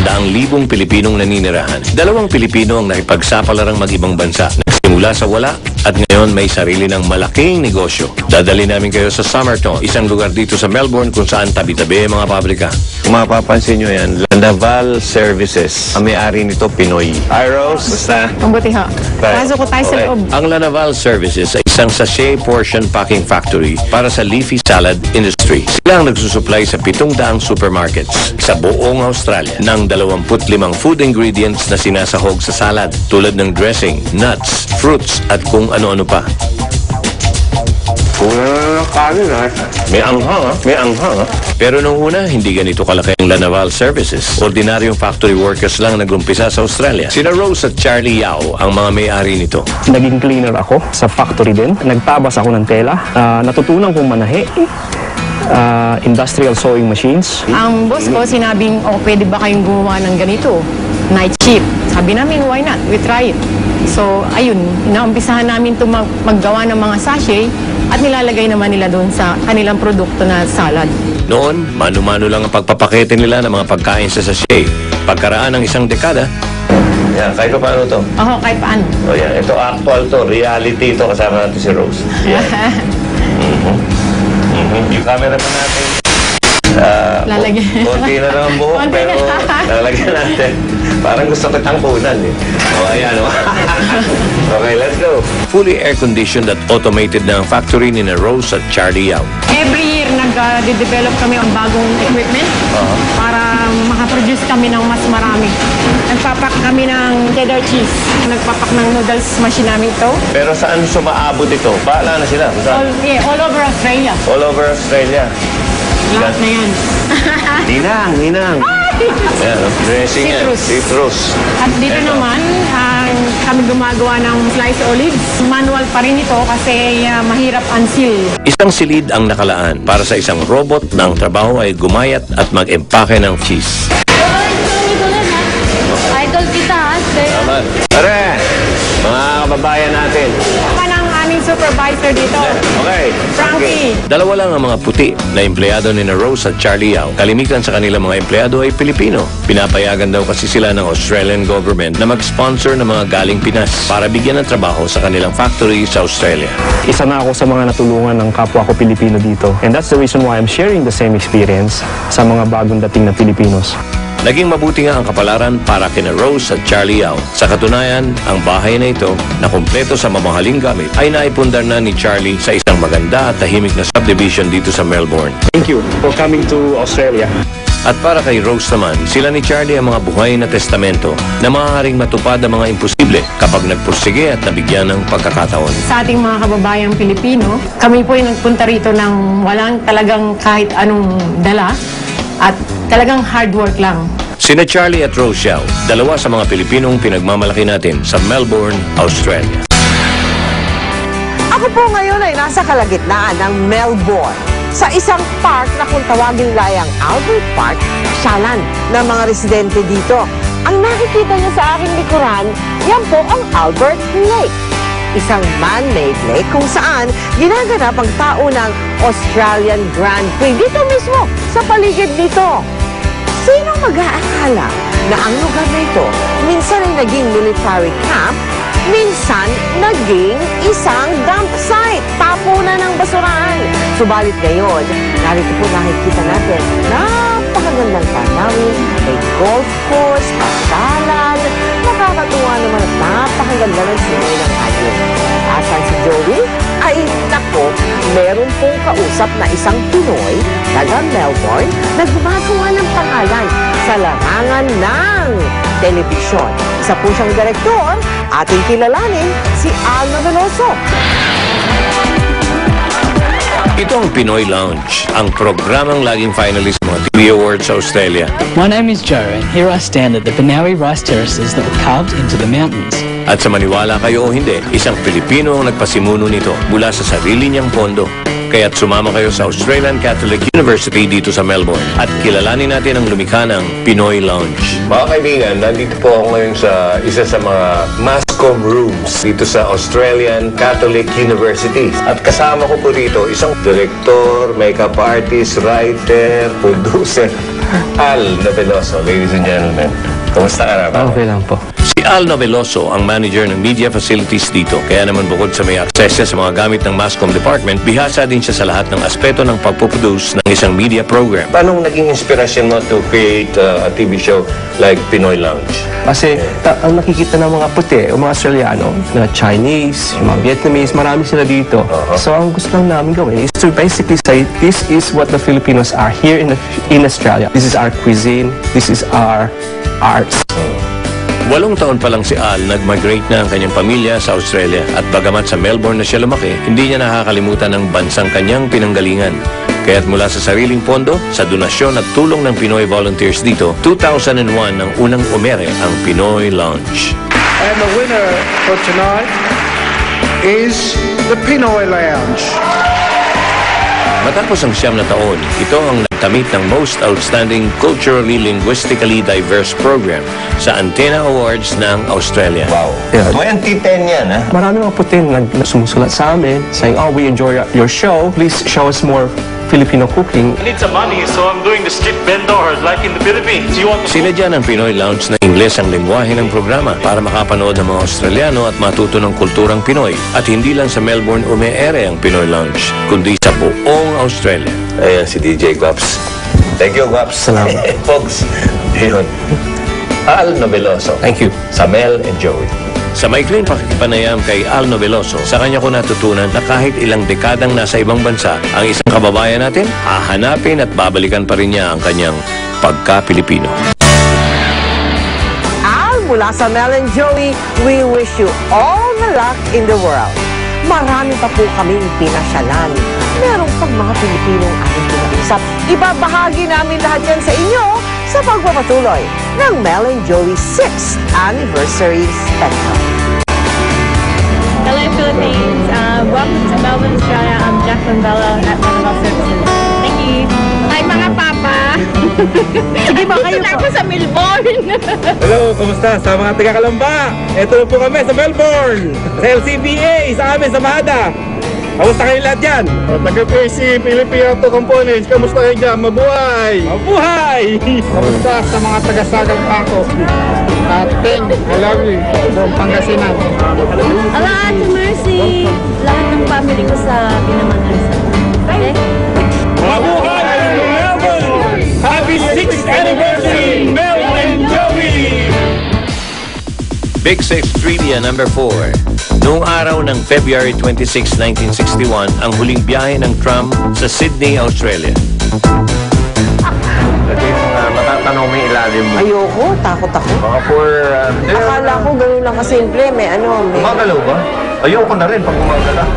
100,000 Pilipinong naninirahan. 2 Pilipino ang nakipagsapalaran mag-ibang bansa. Nagsimula sa wala at ngayon may sarili ng malaking negosyo. Dadali namin kayo sa Somerton, isang lugar dito sa Melbourne kung saan tabi-tabi ang mga pabrika. Kung mapapansin nyo yan, Lanaval Services. Ang may-ari nito, Pinoy. Hi, Rose. Basta? Mabuti ho. Pasok ko tayo sa loob. Ang Lanaval Services ay isang sachet portion packing factory para sa leafy salad industry. Sila ang nagsusupply sa 700 supermarkets sa buong Australia ng 25 food ingredients na sinasahog sa salad tulad ng dressing, nuts, fruits at kung ano-ano pa. Kulang ng kanin, ha? May anghang, ha? May anghang, ha? Pero nung una, hindi ganito kalaki ang Lanaval Services. Ordinaryong factory workers lang nagumpisa sa Australia. Sina Rose at Charlie Yao ang mga may-ari nito. Naging cleaner ako sa factory din. Nagtabas ako ng tela. Natutunan kong manahi. Industrial sewing machines. Ang boss ko sinabing, pwede ba kayong gumawa ng ganito? Night shift. Sabi namin, why not? We try it. So, ayun, naumpisahan namin ito maggawa ng mga sachet at nilalagay naman nila doon sa kanilang produkto na salad. Noon, mano-mano lang ang pagpapakete nila ng mga pagkain sa sachet. Pagkaraan ng 1 dekada, yan, kahit pa paano to? Oo, kahit paano. O yan, ito actual to, reality to, kasama natin si Rose. Yan. Yung camera pa natin. Lalagyan. Konti na lang ang buhok, Konti pero na. lalagyan natin. Parang gusto kitang kunan eh. O, ayan o. Okay, let's go. Fully air-conditioned at automated na ang factory ni Rose at Charlie Yao. Every year, nag-develop kami ng bagong equipment para makaproduce kami ng mas marami. Nagpapak kami ng cheddar cheese. Nagpapak ng noodles machine namin ito. Pero saan sumaabot ito? Bahala na sila. All over Australia. All over Australia. Lahat na yan. Ninang. Ayan, dressing yan. Citrus. At dito naman, kami gumagawa ng sliced olives. Manual pa rin ito kasi mahirap unseal. Isang silid ang nakalaan para sa isang robot na ang trabaho ay gumayat at mag-empake ng cheese. Idol kita, Tama. Pare, mga kababayan natin. Tama ng aming supervisor dito. Okay. Frankie. Dalawa lang ang mga puti na empleyado ni Rose at Charlie Yao. Kalimitan sa kanilang mga empleyado ay Pilipino. Pinapayagan daw kasi sila ng Australian government na mag-sponsor ng mga galing Pinas para bigyan ng trabaho sa kanilang factory sa Australia. Isa na ako sa mga natulungan ng kapwa ko Pilipino dito. And that's the reason why I'm sharing the same experience sa mga bagong dating na Pilipinos. Naging mabuti nga ang kapalaran para kina Rose at Charlie Yao. Sa katunayan, ang bahay na ito, na kumpleto sa mamahaling gamit, ay naipundar na ni Charlie sa isang maganda at tahimik na subdivision dito sa Melbourne. Thank you for coming to Australia. At para kay Rose naman, sila ni Charlie ang mga buhay na testamento na maaaring matupad ang mga imposible kapag nagpursige at nabigyan ng pagkakataon. Sa ating mga kababayang Pilipino, kami po ay nagpunta rito ng walang talagang kahit anong dala at talagang hard work lang. Sina Charlie at Rose Yao, dalawa sa mga Pilipinong pinagmamalaki natin sa Melbourne, Australia. Ako po ngayon ay nasa kalagitnaan ng Melbourne sa isang park na kung tawagin layang Albert Park, pasyalan ng mga residente dito. Ang nakikita niyo sa aking likuran, yan po ang Albert Lake. Isang man-made lake kung saan ginaganap ang taunang Australian Grand Prix dito mismo sa paligid nito. Sino mag-aakala na ang lugar na ito minsan ay naging military camp, minsan naging isang dump site, tapunan ng basurahan. Subalit ngayon, narito po nakikita natin napakagandang tanawin, may golf course, pasyalan, nakakatuwa naman at napakaganda ng sinoy ng hagin. Asan si Joey? Ay, nako, meron pong kausap na isang Pinoy, taga Melbourne, na gumagawa ng pangalan sa larangan ng telebisyon. Isa po siyang direktor, ating kilalanin, si Al Nagaloso. Ito ang Pinoy Lounge, ang programang laging finalist ng mga TV Awards sa Australia. My name is Joe, and here I stand at the Benowie rice terraces that were carved into the mountains. At sa maniwala kayo o hindi, isang Pilipino ang nagpasimuno nito mula sa sarili niyang pondo. Kaya't sumama kayo sa Australian Catholic University dito sa Melbourne at kilalanin natin ang lumikha ng Pinoy Lounge. Mga kaibigan, nandito po ako ngayon sa isa sa mga Mascom rooms dito sa Australian Catholic University. At kasama ko po dito isang director, makeup artist, writer, producer. Al Noveloso, ladies and gentlemen. Kumusta ka na? Okay lang po. Si Al Noveloso ang manager ng media facilities dito. Kaya naman bukod sa may access sa mga gamit ng Masscom Department, bihasa din siya sa lahat ng aspeto ng pagpuproduce ng isang media program. Paano naging inspirasyon mo to create a TV show like Pinoy Lounge? Kasi ang nakikita ng mga puti, o mga Australiano, na Chinese, yung mga Vietnamese, marami sila dito. So ang gusto lang namin gawin is to basically say, this is what the Filipinos are here in Australia. This is our cuisine, this is our arts. 8 taon pa lang si Al, nag-migrate na ang kanyang pamilya sa Australia. At bagamat sa Melbourne na siya lumaki, hindi niya nakakalimutan ang bansang kanyang pinanggalingan. Kaya't mula sa sariling pondo, sa donasyon at tulong ng Pinoy volunteers dito, 2001 nang unang umere ang Pinoy Lounge. And the winner for tonight is the Pinoy Lounge. Matapos ang 9 na taon, ito ang nagtamit ng Most Outstanding Culturally Linguistically Diverse Program sa Antenna Awards ng Australia. Wow. Yeah. 2010 yan, ha? Marami mga puti na sumusulat sa amin, saying, oh, we enjoy your show. Please show us more Filipino cooking. I need some money, so I'm doing the street vendors like in the Philippines. You want to... Sinadya ng Pinoy Lounge na Ingles ang lingwahe ng programa para makapanood ng mga Australiano at matuto ng kulturang Pinoy. At hindi lang sa Melbourne ume-ere ang Pinoy Lounge, kundi sa buong Australia. Ayan si DJ Guaps. Thank you, Guaps. Salamat. Folks, yun. Al Noveloso. Thank you. Sa Mel and Joey. Sa maikling pakikipanayam kay Al Noveloso, sa kanya ko natutunan na kahit ilang dekadang nasa ibang bansa, ang isang kababayan natin, hahanapin at babalikan pa rin niya ang kanyang pagka-Pilipino. Al, mula sa Mel and Joey, we wish you all the luck in the world. Marami pa po kaming pinasyalan. Meron pang mga Pilipinong ating pinausap. Ibabahagi namin lahat yan sa inyo sa pagpapatuloy ng Mel and Joey 6th Anniversary Special. Hello Philippines, welcome to Melbourne, Australia. I'm Jacqueline Bella at Manuel Services. Thank you. Hi mga papa! Sige ba kayo po? Sa Melbourne! Hello, kumusta? Sa mga taga-Kalamba, ito na po kami sa Melbourne, sa LCBA, sa amin, sa Mahada. Kamusta kayo lahat dyan? Taga-PC, Philippine Auto Components, kamusta kayo dyan? Mabuhay! Mabuhay! Kamusta sa mga taga-Sagang Pako? Ating, Malawi, buong Pangasinan. Hello Ate Mercy! Lahat ng family ko sa Pinamanasa. Okay? Mabuhay! Melbourne! Happy 6th anniversary, Mel and Joey! Big Six Trivia number 4. Noong araw ng February 26, 1961, ang huling biyahe ng tram sa Sydney, Australia. Ito yung matatanong may ilalim mo. Ayoko, takot ako. Mga for... Akala ko ganun lang kasimple, may ano, may... Gumagalaw ba? Ayoko na rin pag gumagalaw.